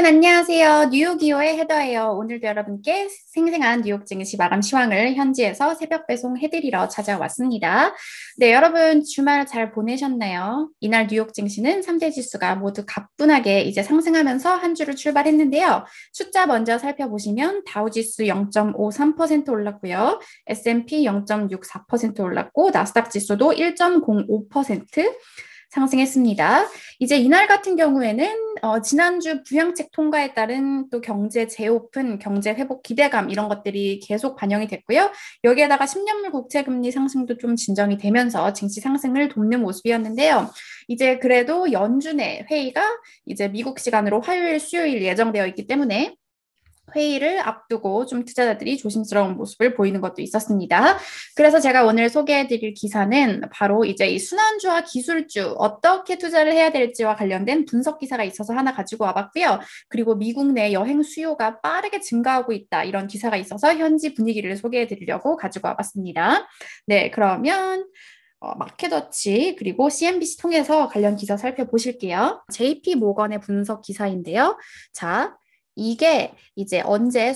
안녕하세요. 뉴욕이오의 헤더예요. 오늘도 여러분께 생생한 뉴욕 증시 마감 시황을 현지에서 새벽 배송해드리러 찾아왔습니다. 네, 여러분 주말 잘 보내셨나요? 이날 뉴욕 증시는 3대 지수가 모두 가뿐하게 이제 상승하면서 한 주를 출발했는데요. 숫자 먼저 살펴보시면 다우지수 0.53% 올랐고요. S&P 0.64% 올랐고 나스닥 지수도 1.05% 상승했습니다. 이제 이날 같은 경우에는 지난주 부양책 통과에 따른 또 경제 재오픈, 경제 회복 기대감 이런 것들이 계속 반영이 됐고요. 여기에다가 10년물 국채금리 상승도 좀 진정이 되면서 증시 상승을 돕는 모습이었는데요. 이제 그래도 연준의 회의가 이제 미국 시간으로 화요일, 수요일 예정되어 있기 때문에 회의를 앞두고 좀 투자자들이 조심스러운 모습을 보이는 것도 있었습니다. 그래서 제가 오늘 소개해드릴 기사는 바로 이제 이 순환주와 기술주 어떻게 투자를 해야 될지와 관련된 분석 기사가 있어서 하나 가지고 와봤고요. 그리고 미국 내 여행 수요가 빠르게 증가하고 있다 이런 기사가 있어서 현지 분위기를 소개해드리려고 가지고 와봤습니다. 네, 그러면 마켓워치 그리고 CNBC 통해서 관련 기사 살펴보실게요. JP 모건의 분석 기사인데요. 자, 이게 이제 언제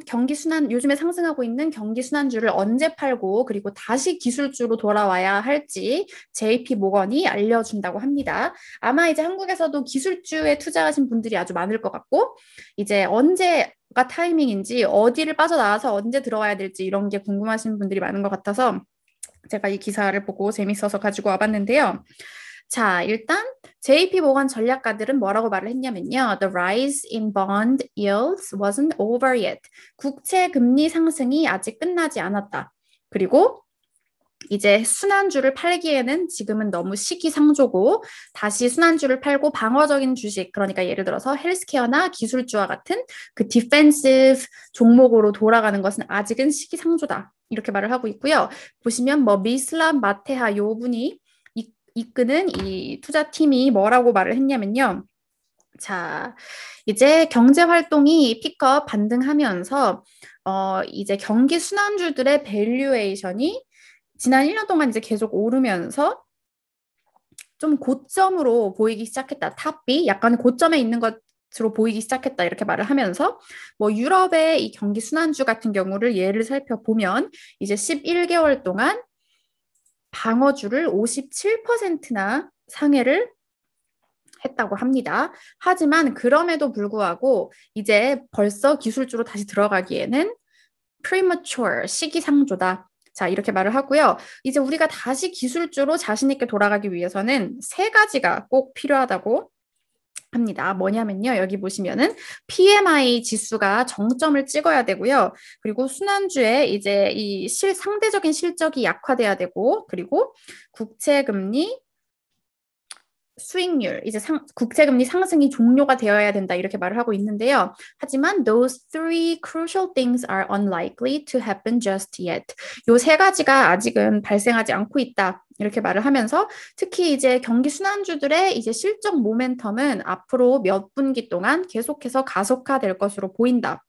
경기 순환, 요즘에 상승하고 있는 경기 순환주를 언제 팔고 그리고 다시 기술주로 돌아와야 할지 JP 모건이 알려준다고 합니다. 아마 이제 한국에서도 기술주에 투자하신 분들이 아주 많을 것 같고 이제 언제가 타이밍인지 어디를 빠져나와서 언제 들어와야 될지 이런 게 궁금하신 분들이 많은 것 같아서 제가 이 기사를 보고 재밌어서 가지고 와봤는데요. 자, 일단 JP 모건 전략가들은 뭐라고 말을 했냐면요. The rise in bond yields wasn't over yet. 국채 금리 상승이 아직 끝나지 않았다. 그리고 이제 순환주를 팔기에는 지금은 너무 시기상조고 다시 순환주를 팔고 방어적인 주식, 그러니까 예를 들어서 헬스케어나 기술주와 같은 그 디펜시브 종목으로 돌아가는 것은 아직은 시기상조다. 이렇게 말을 하고 있고요. 보시면 뭐 미슬람 마테하 요 분이 이끄는 이 투자팀이 뭐라고 말을 했냐면요. 자, 이제 경제 활동이 픽업 반등하면서 이제 경기 순환주들의 밸류에이션이 지난 1년 동안 이제 계속 오르면서 좀 고점으로 보이기 시작했다. 탑비 약간 고점에 있는 것으로 보이기 시작했다. 이렇게 말을 하면서 뭐 유럽의 이 경기 순환주 같은 경우를 예를 살펴보면 이제 11개월 동안 방어주를 57%나 상회를 했다고 합니다. 하지만 그럼에도 불구하고 이제 벌써 기술주로 다시 들어가기에는 premature, 시기상조다. 자, 이렇게 말을 하고요. 이제 우리가 다시 기술주로 자신 있게 돌아가기 위해서는 세 가지가 꼭 필요하다고 합니다. 뭐냐면요. 여기 보시면은 PMI 지수가 정점을 찍어야 되고요. 그리고 순환주의 이제 이 상대적인 실적이 약화돼야 되고, 그리고 국채금리 수익률, 이제 국채금리 상승이 종료가 되어야 된다 이렇게 말을 하고 있는데요. 하지만 those three crucial things are unlikely to happen just yet. 요 세 가지가 아직은 발생하지 않고 있다 이렇게 말을 하면서 특히 이제 경기 순환주들의 이제 실적 모멘텀은 앞으로 몇 분기 동안 계속해서 가속화될 것으로 보인다.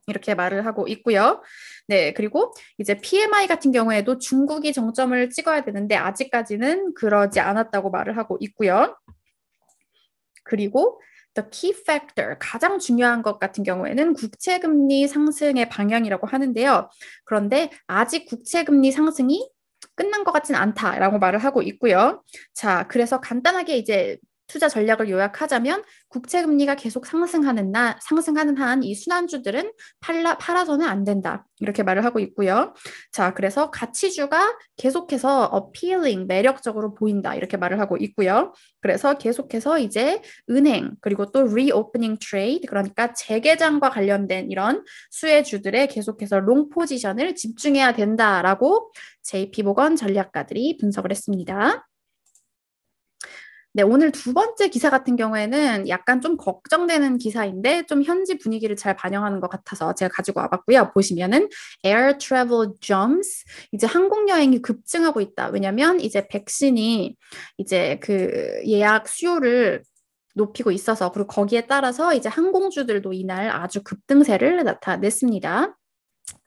이렇게 말을 하고 있고요. 네, 그리고 이제 PMI 같은 경우에도 중국이 정점을 찍어야 되는데 아직까지는 그러지 않았다고 말을 하고 있고요. 그리고 the key factor, 가장 중요한 것 같은 경우에는 국채금리 상승의 방향이라고 하는데요. 그런데 아직 국채금리 상승이 끝난 것 같진 않다라고 말을 하고 있고요. 자, 그래서 간단하게 이제 투자 전략을 요약하자면 국채금리가 계속 상승하는 한 이 순환주들은 팔아서는 안 된다. 이렇게 말을 하고 있고요. 자, 그래서 가치주가 계속해서 appealing, 매력적으로 보인다. 이렇게 말을 하고 있고요. 그래서 계속해서 이제 은행, 그리고 또 reopening trade, 그러니까 재개장과 관련된 이런 수혜주들에 계속해서 롱 포지션을 집중해야 된다라고 JP모건 전략가들이 분석을 했습니다. 네, 오늘 두 번째 기사 같은 경우에는 약간 좀 걱정되는 기사인데 좀 현지 분위기를 잘 반영하는 것 같아서 제가 가지고 와봤고요. 보시면은 air travel jumps, 이제 항공 여행이 급증하고 있다. 왜냐면 이제 백신이 이제 그 예약 수요를 높이고 있어서 그리고 거기에 따라서 이제 항공주들도 이날 아주 급등세를 나타냈습니다.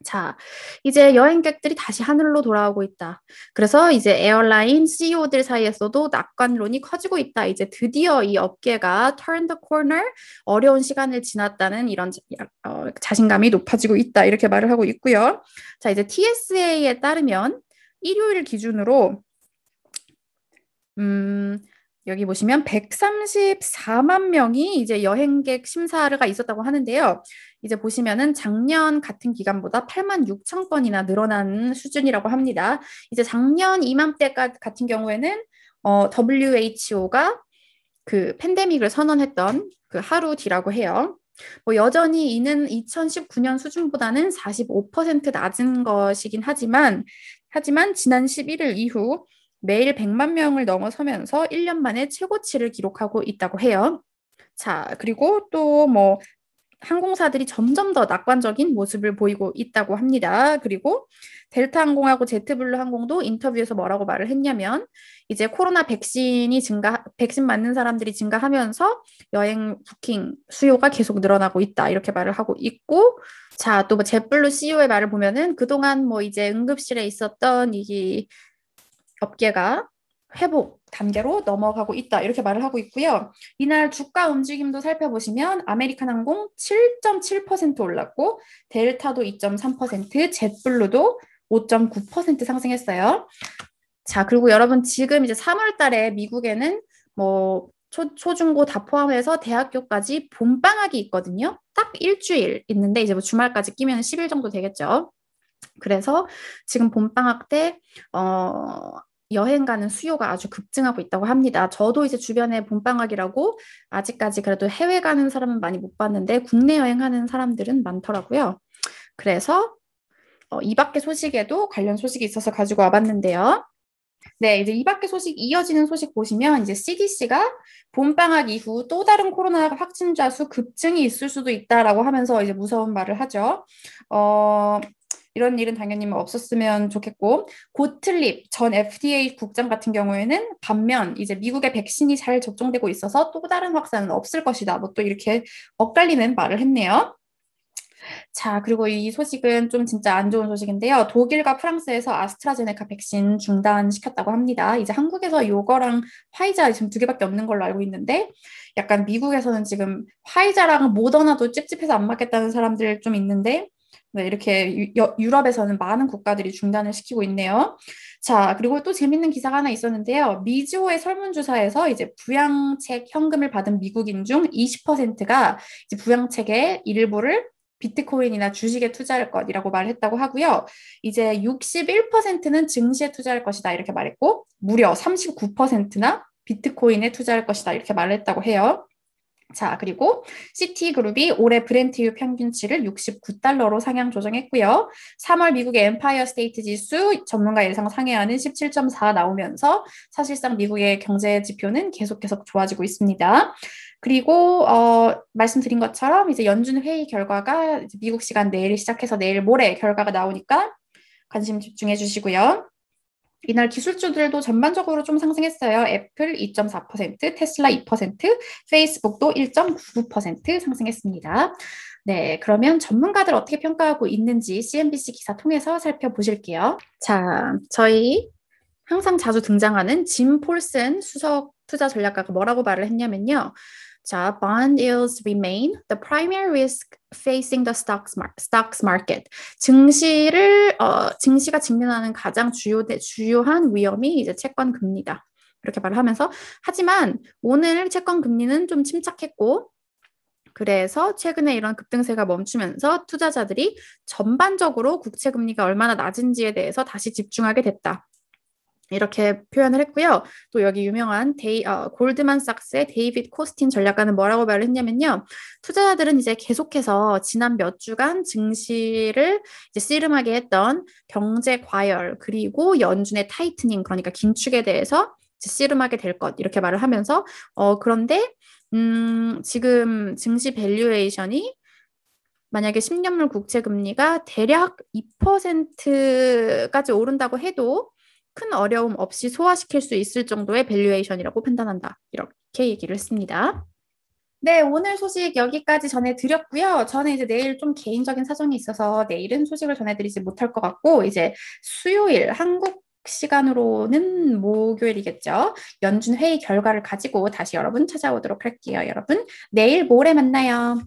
자, 이제 여행객들이 다시 하늘로 돌아오고 있다. 그래서 이제 에어라인 CEO들 사이에서도 낙관론이 커지고 있다. 이제 드디어 이 업계가 turn the corner, 어려운 시간을 지났다는 이런 자신감이 높아지고 있다. 이렇게 말을 하고 있고요. 자, 이제 TSA에 따르면 일요일 기준으로 여기 보시면 134만 명이 이제 여행객 심사가 있었다고 하는데요. 이제 보시면은 작년 같은 기간보다 8만 6천 건이나 늘어난 수준이라고 합니다. 이제 작년 이맘때 같은 경우에는 WHO가 그 팬데믹을 선언했던 그 하루 뒤라고 해요. 뭐 여전히 이는 2019년 수준보다는 45% 낮은 것이긴 하지만 지난 11일 이후 매일 100만 명을 넘어서면서 1년 만에 최고치를 기록하고 있다고 해요. 자, 그리고 또 뭐 항공사들이 점점 더 낙관적인 모습을 보이고 있다고 합니다. 그리고 델타 항공하고 제트블루 항공도 인터뷰에서 뭐라고 말을 했냐면 이제 코로나 백신 맞는 사람들이 증가하면서 여행 부킹 수요가 계속 늘어나고 있다. 이렇게 말을 하고 있고 자, 또 뭐 제트블루 CEO의 말을 보면은 그동안 뭐 이제 응급실에 있었던 이 업계가 회복 단계로 넘어가고 있다. 이렇게 말을 하고 있고요. 이날 주가 움직임도 살펴보시면 아메리칸 항공 7.7% 올랐고 델타도 2.3%, jetblue도 5.9% 상승했어요. 자, 그리고 여러분 지금 이제 3월 달에 미국에는 뭐 초중고 다 포함해서 대학교까지 봄방학이 있거든요. 딱 일주일 있는데 이제 뭐 주말까지 끼면 10일 정도 되겠죠. 그래서 지금 봄방학 때 여행 가는 수요가 아주 급증하고 있다고 합니다. 저도 이제 주변에 봄방학이라고 아직까지 그래도 해외 가는 사람은 많이 못 봤는데 국내 여행하는 사람들은 많더라고요. 그래서 이 밖의 소식에도 관련 소식이 있어서 가지고 와봤는데요. 네, 이제 이 밖의 소식 이어지는 소식 보시면 이제 CDC가 봄방학 이후 또 다른 코로나 확진자 수 급증이 있을 수도 있다라고 하면서 이제 무서운 말을 하죠. 이런 일은 당연히 뭐 없었으면 좋겠고 고틀립 전 FDA 국장 같은 경우에는 반면 이제 미국의 백신이 잘 접종되고 있어서 또 다른 확산은 없을 것이다. 뭐 또 이렇게 엇갈리는 말을 했네요. 자, 그리고 이 소식은 좀 진짜 안 좋은 소식인데요. 독일과 프랑스에서 아스트라제네카 백신 중단시켰다고 합니다. 이제 한국에서 요거랑 화이자 지금 두 개밖에 없는 걸로 알고 있는데 약간 미국에서는 지금 화이자랑 모더나도 찝찝해서 안 맞겠다는 사람들 좀 있는데 네, 이렇게 유럽에서는 많은 국가들이 중단을 시키고 있네요. 자, 그리고 또 재밌는 기사가 하나 있었는데요. 미주호의 설문조사에서 이제 부양책 현금을 받은 미국인 중 20%가 이제 부양책의 일부를 비트코인이나 주식에 투자할 것이라고 말했다고 하고요. 이제 61%는 증시에 투자할 것이다 이렇게 말했고 무려 39%나 비트코인에 투자할 것이다 이렇게 말했다고 해요. 자, 그리고 시티그룹이 올해 브렌트유 평균치를 69달러로 상향 조정했고요. 3월 미국의 엠파이어 스테이트 지수 전문가 예상 상회하는 17.4 나오면서 사실상 미국의 경제 지표는 계속 좋아지고 있습니다. 그리고 말씀드린 것처럼 이제 연준 회의 결과가 이제 미국 시간 내일 시작해서 내일 모레 결과가 나오니까 관심 집중해 주시고요. 이날 기술주들도 전반적으로 좀 상승했어요. 애플 2.4%, 테슬라 2%, 페이스북도 1.99% 상승했습니다. 네, 그러면 전문가들 어떻게 평가하고 있는지 CNBC 기사 통해서 살펴보실게요. 자, 저희 항상 자주 등장하는 짐 폴슨 수석 투자 전략가가 뭐라고 말을 했냐면요. 자, bond yields remain the primary risk facing the stocks market. 증시가 직면하는 가장 주요한 위험이 이제 채권 금리다. 이렇게 말을 하면서 하지만 오늘 채권 금리는 좀 침착했고 그래서 최근에 이런 급등세가 멈추면서 투자자들이 전반적으로 국채 금리가 얼마나 낮은지에 대해서 다시 집중하게 됐다. 이렇게 표현을 했고요. 또 여기 유명한 골드만삭스의 데이빗 코스틴 전략가는 뭐라고 말을 했냐면요. 투자자들은 이제 계속해서 지난 몇 주간 증시를 이제 씨름하게 했던 경제 과열 그리고 연준의 타이트닝 그러니까 긴축에 대해서 씨름하게 될 것 이렇게 말을 하면서 그런데 지금 증시 밸류에이션이 만약에 10년물 국채 금리가 대략 2%까지 오른다고 해도 큰 어려움 없이 소화시킬 수 있을 정도의 밸류에이션이라고 판단한다. 이렇게 얘기를 했습니다. 네, 오늘 소식 여기까지 전해드렸고요. 저는 이제 내일 좀 개인적인 사정이 있어서 내일은 소식을 전해드리지 못할 것 같고, 이제 수요일, 한국 시간으로는 목요일이겠죠. 연준 회의 결과를 가지고 다시 여러분 찾아오도록 할게요. 여러분, 내일 모레 만나요.